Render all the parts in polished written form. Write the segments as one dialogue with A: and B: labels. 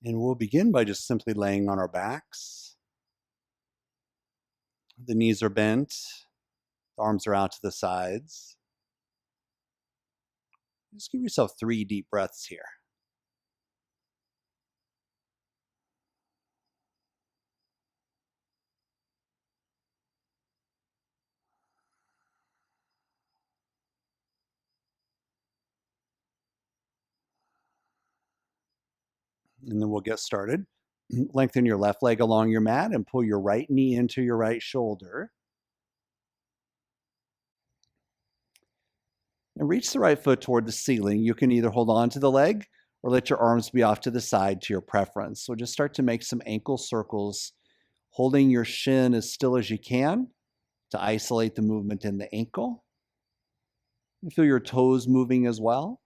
A: And we'll begin by just simply laying on our backs. The knees are bent, the arms are out to the sides. Just give yourself 3 deep breaths here. And then we'll get started. Lengthen your left leg along your mat and pull your right knee into your right shoulder. And reach the right foot toward the ceiling. You can either hold on to the leg or let your arms be off to the side to your preference. So just start to make some ankle circles, holding your shin as still as you can to isolate the movement in the ankle. You feel your toes moving as well,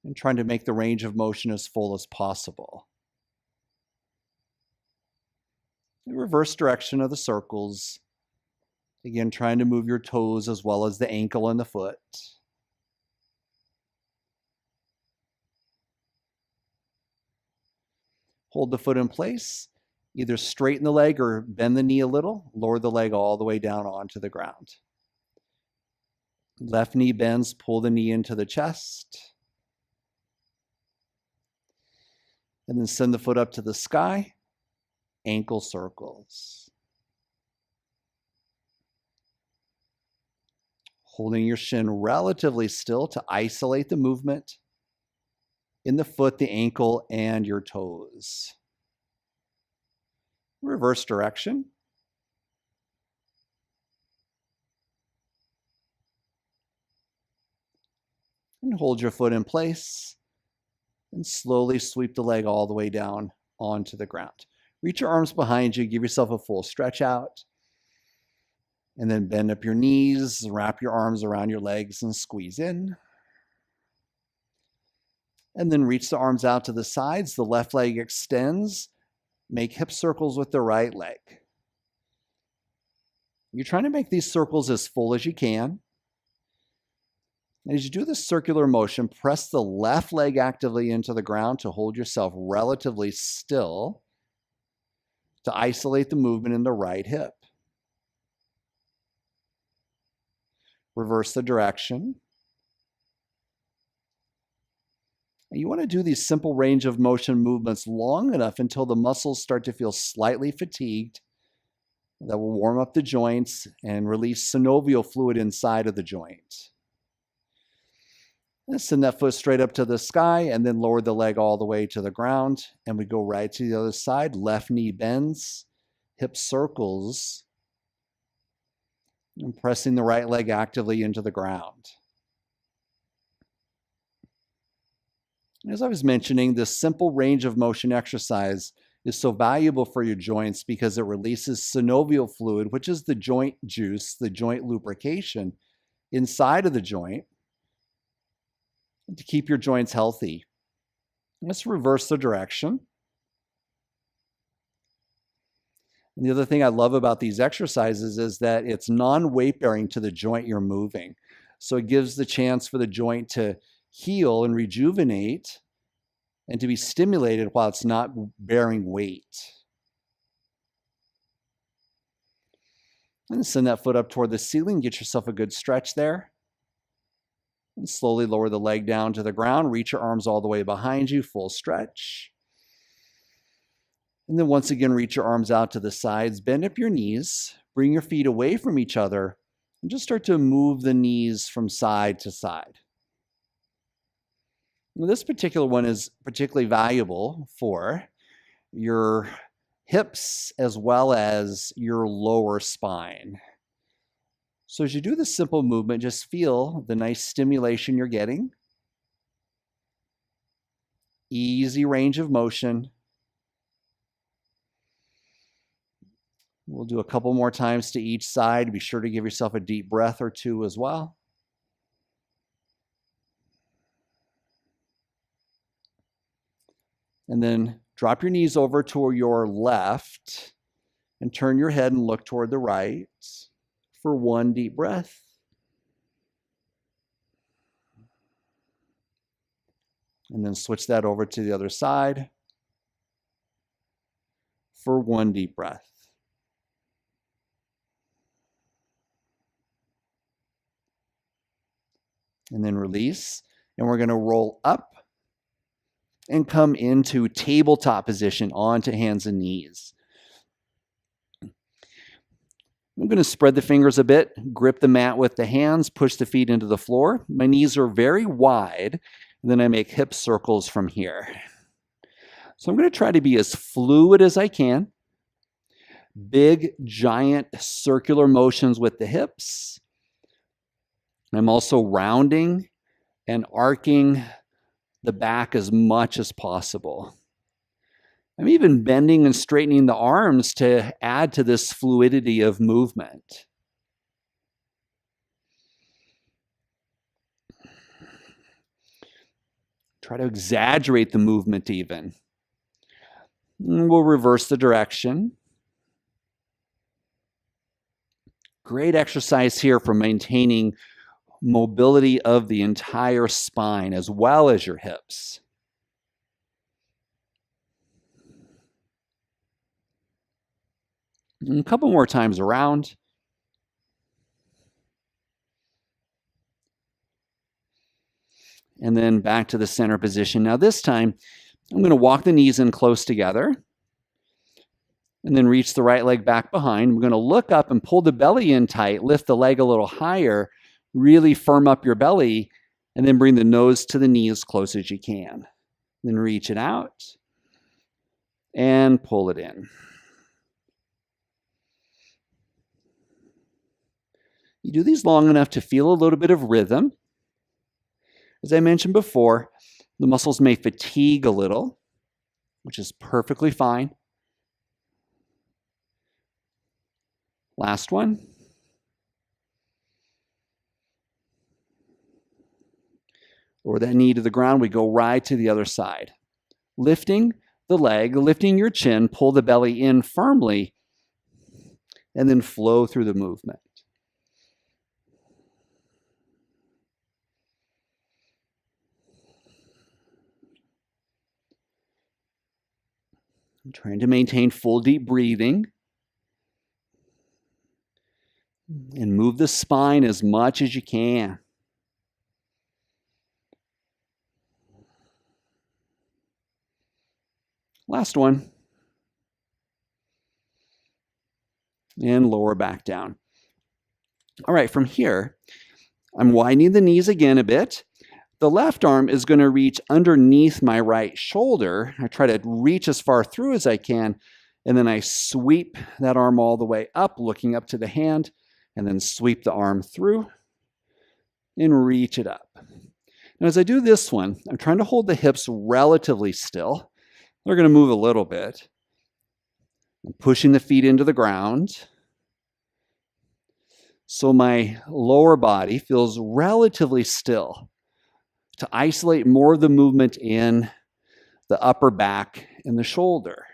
A: and trying to make the range of motion as full as possible. The reverse direction of the circles. Again, trying to move your toes as well as the ankle and the foot. Hold the foot in place. Either straighten the leg or bend the knee a little. Lower the leg all the way down onto the ground. Left knee bends, pull the knee into the chest. And then send the foot up to the sky. Ankle circles. Holding your shin relatively still to isolate the movement in the foot, the ankle, and your toes. Reverse direction. And hold your foot in place and slowly sweep the leg all the way down onto the ground. Reach your arms behind you, give yourself a full stretch out, and then bend up your knees, wrap your arms around your legs and squeeze in. And then reach the arms out to the sides. The left leg extends. Make hip circles with the right leg. You're trying to make these circles as full as you can. And as you do this circular motion, press the left leg actively into the ground to hold yourself relatively still to isolate the movement in the right hip. Reverse the direction. And you want to do these simple range of motion movements long enough until the muscles start to feel slightly fatigued. That will warm up the joints and release synovial fluid inside of the joint. And send that foot straight up to the sky and then lower the leg all the way to the ground. And we go right to the other side. Left knee bends, hip circles, and pressing the right leg actively into the ground. As I was mentioning, this simple range of motion exercise is so valuable for your joints because it releases synovial fluid, which is the joint juice, the joint lubrication inside of the joint to keep your joints healthy. Let's reverse the direction. And the other thing I love about these exercises is that it's non-weight bearing to the joint you're moving. So it gives the chance for the joint to heal and rejuvenate and to be stimulated while it's not bearing weight. And send that foot up toward the ceiling. Get yourself a good stretch there. And slowly lower the leg down to the ground. Reach your arms all the way behind you. Full stretch. And then once again, reach your arms out to the sides. Bend up your knees. Bring your feet away from each other. And just start to move the knees from side to side. Now, this particular one is particularly valuable for your hips as well as your lower spine. So as you do this simple movement, just feel the nice stimulation you're getting. Easy range of motion. We'll do a couple more times to each side. Be sure to give yourself a deep breath or two as well. And then drop your knees over to your left and turn your head and look toward the right for one deep breath. And then switch that over to the other side for one deep breath. And then release. And we're going to roll up and come into tabletop position onto hands and knees. I'm going to spread the fingers a bit, grip the mat with the hands, push the feet into the floor. My knees are very wide, and then I make hip circles from here. So I'm going to try to be as fluid as I can. Big, giant circular motions with the hips. I'm also rounding and arcing the back as much as possible. I'm even bending and straightening the arms to add to this fluidity of movement. Try to exaggerate the movement even. And we'll reverse the direction. Great exercise here for maintaining mobility of the entire spine as well as your hips. And a couple more times around. And then back to the center position. Now this time, I'm going to walk the knees in close together. And then reach the right leg back behind. I'm going to look up and pull the belly in tight, lift the leg a little higher, really firm up your belly, and then bring the nose to the knee as close as you can. Then reach it out and pull it in. You do these long enough to feel a little bit of rhythm. As I mentioned before, the muscles may fatigue a little, which is perfectly fine. Last one. Lower that knee to the ground, we go right to the other side. Lifting the leg, lifting your chin, pull the belly in firmly, and then flow through the movement. I'm trying to maintain full deep breathing. And move the spine as much as you can. Last one. And lower back down. All right, from here, I'm widening the knees again a bit. The left arm is going to reach underneath my right shoulder. I try to reach as far through as I can, and then I sweep that arm all the way up, looking up to the hand, and then sweep the arm through and reach it up. Now, as I do this one, I'm trying to hold the hips relatively still. They're going to move a little bit. I'm pushing the feet into the ground. So my lower body feels relatively still to isolate more of the movement in the upper back and the shoulder.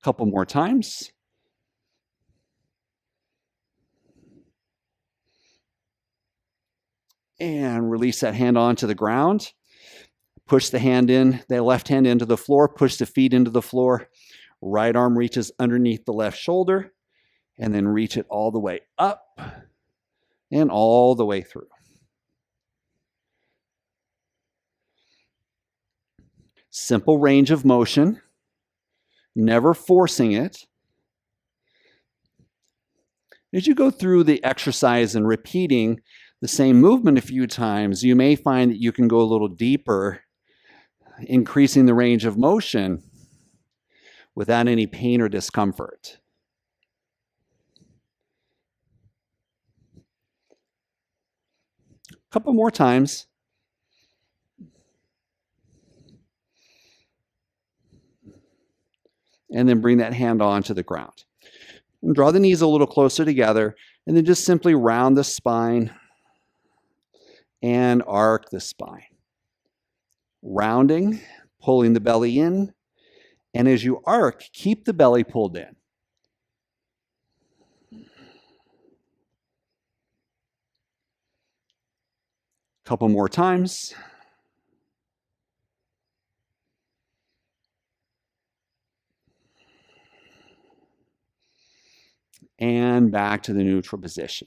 A: A couple more times. And release that hand onto the ground. Push the hand in, the left hand into the floor, push the feet into the floor. Right arm reaches underneath the left shoulder, and then reach it all the way up and all the way through. Simple range of motion, never forcing it. As you go through the exercise and repeating the same movement a few times, you may find that you can go a little deeper, increasing the range of motion without any pain or discomfort. A couple more times. And then bring that hand onto the ground. And draw the knees a little closer together, and then just simply round the spine and arc the spine. Rounding, pulling the belly in, and as you arc, keep the belly pulled in. Couple more times. And back to the neutral position.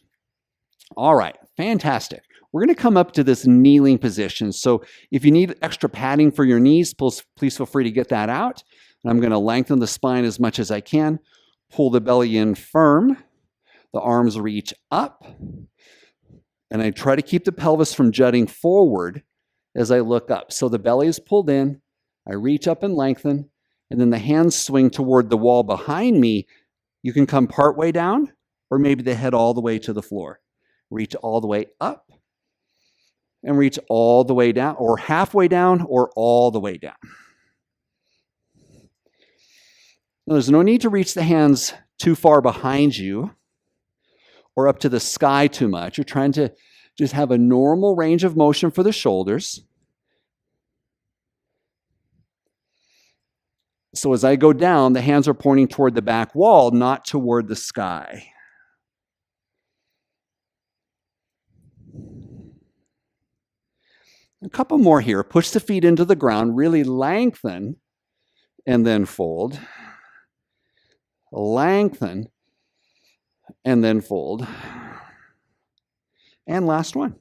A: All right, fantastic. We're going to come up to this kneeling position. So if you need extra padding for your knees, please feel free to get that out. And I'm going to lengthen the spine as much as I can. Pull the belly in firm. The arms reach up. And I try to keep the pelvis from jutting forward as I look up. So the belly is pulled in. I reach up and lengthen. And then the hands swing toward the wall behind me. You can come part way down, or maybe the head all the way to the floor. Reach all the way up, and reach all the way down, or halfway down, or all the way down. Now, there's no need to reach the hands too far behind you or up to the sky too much. You're trying to just have a normal range of motion for the shoulders. So as I go down, the hands are pointing toward the back wall, not toward the sky. A couple more here. Push the feet into the ground, really lengthen, and then fold. Lengthen, and then fold. And last one.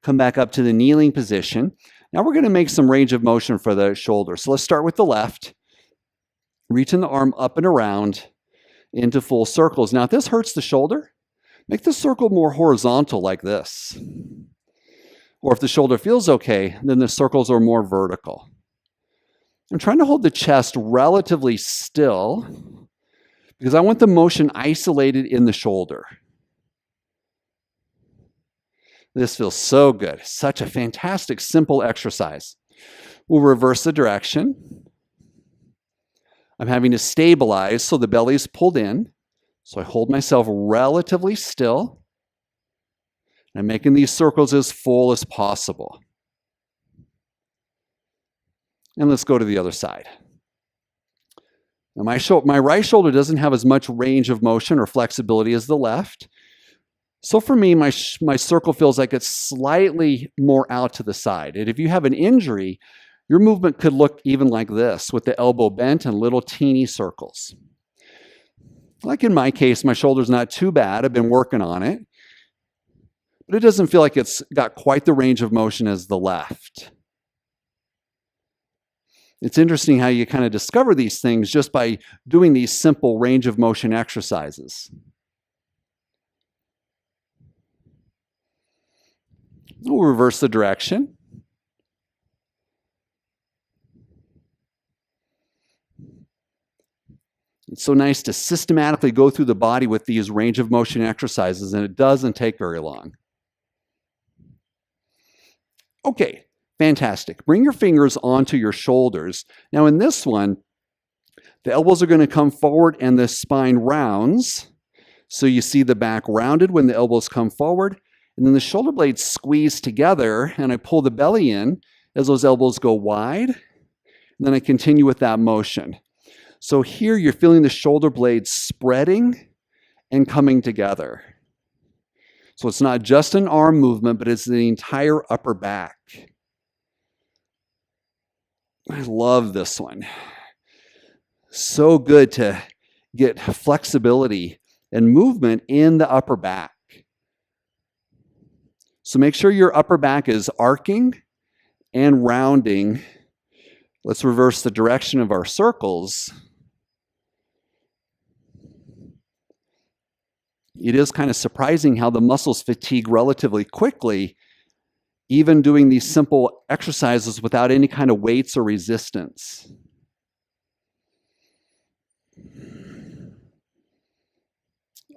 A: Come back up to the kneeling position. Now we're going to make some range of motion for the shoulder. So let's start with the left. Reaching the arm up and around into full circles. Now if this hurts the shoulder, make the circle more horizontal like this. Or if the shoulder feels okay, then the circles are more vertical. I'm trying to hold the chest relatively still because I want the motion isolated in the shoulder. This feels so good. Such a fantastic, simple exercise. We'll reverse the direction. I'm having to stabilize so the belly is pulled in. So I hold myself relatively still. I'm making these circles as full as possible. And let's go to the other side. Now my right shoulder doesn't have as much range of motion or flexibility as the left. So for me, my circle feels like it's slightly more out to the side. And if you have an injury, your movement could look even like this, with the elbow bent and little teeny circles. Like in my case, my shoulder's not too bad. I've been working on it. But it doesn't feel like it's got quite the range of motion as the left. It's interesting how you kind of discover these things just by doing these simple range of motion exercises. We'll reverse the direction. It's so nice to systematically go through the body with these range of motion exercises, and it doesn't take very long. Okay, fantastic. Bring your fingers onto your shoulders. Now in this one, the elbows are going to come forward and the spine rounds. So you see the back rounded when the elbows come forward. And then the shoulder blades squeeze together, and I pull the belly in as those elbows go wide. And then I continue with that motion. So here you're feeling the shoulder blades spreading and coming together. So it's not just an arm movement, but it's the entire upper back. I love this one. So good to get flexibility and movement in the upper back. So make sure your upper back is arcing and rounding. Let's reverse the direction of our circles. It is kind of surprising how the muscles fatigue relatively quickly, even doing these simple exercises without any kind of weights or resistance.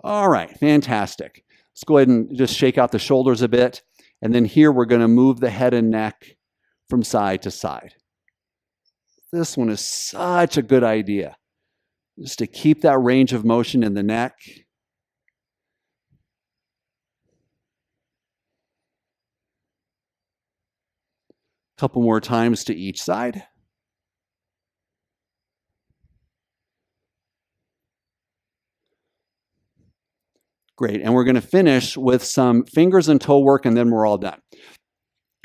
A: All right, fantastic. Let's go ahead and just shake out the shoulders a bit. And then here we're going to move the head and neck from side to side. This one is such a good idea. Just to keep that range of motion in the neck. A couple more times to each side. Great, and we're going to finish with some fingers and toe work, and then we're all done.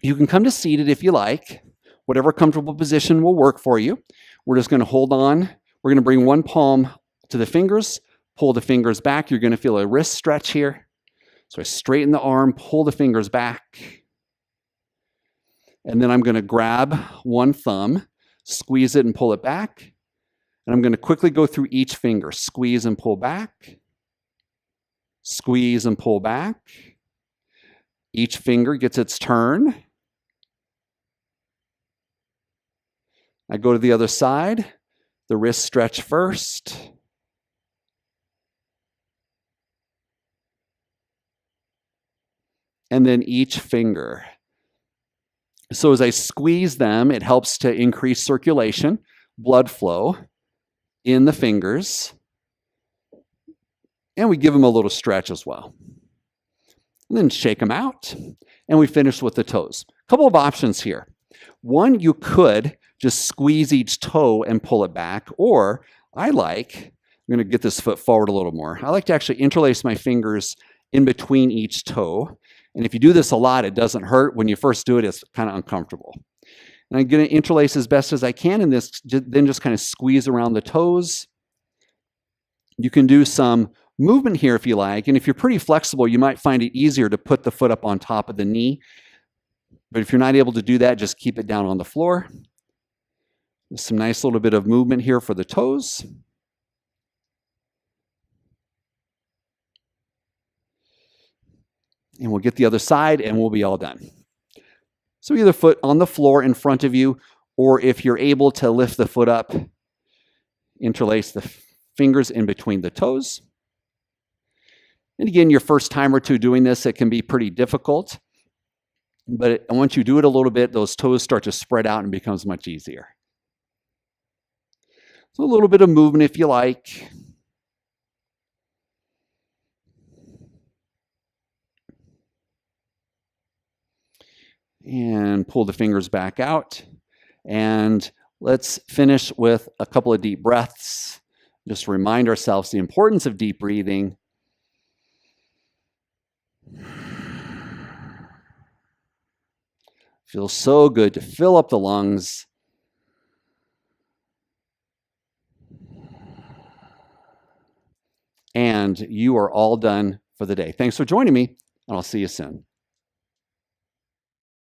A: You can come to seated if you like. Whatever comfortable position will work for you. We're just going to hold on. We're going to bring one palm to the fingers, pull the fingers back. You're going to feel a wrist stretch here. So I straighten the arm, pull the fingers back. And then I'm going to grab one thumb, squeeze it and pull it back. And I'm going to quickly go through each finger. Squeeze and pull back. Squeeze and pull back. Each finger gets its turn. I go to the other side. The wrist stretch first. And then each finger. So as I squeeze them, it helps to increase circulation, blood flow in the fingers. And we give them a little stretch as well. And then shake them out. And we finish with the toes. A couple of options here. One, you could just squeeze each toe and pull it back. Or I'm going to get this foot forward a little more. I like to actually interlace my fingers in between each toe. And if you do this a lot, it doesn't hurt. When you first do it, it's kind of uncomfortable. And I'm going to interlace as best as I can, and then just kind of squeeze around the toes. You can do some movement here if you like. And if you're pretty flexible, you might find it easier to put the foot up on top of the knee. But if you're not able to do that, just keep it down on the floor. There's some nice little bit of movement here for the toes. And we'll get the other side and we'll be all done. So either foot on the floor in front of you, or if you're able to lift the foot up, interlace the fingers in between the toes. And again, your first time or two doing this, it can be pretty difficult. But once you do it a little bit, those toes start to spread out and becomes much easier. So a little bit of movement if you like. And pull the fingers back out. And let's finish with a couple of deep breaths. Just remind ourselves the importance of deep breathing. Feels so good to fill up the lungs. And you are all done for the day. Thanks for joining me, and I'll see you soon.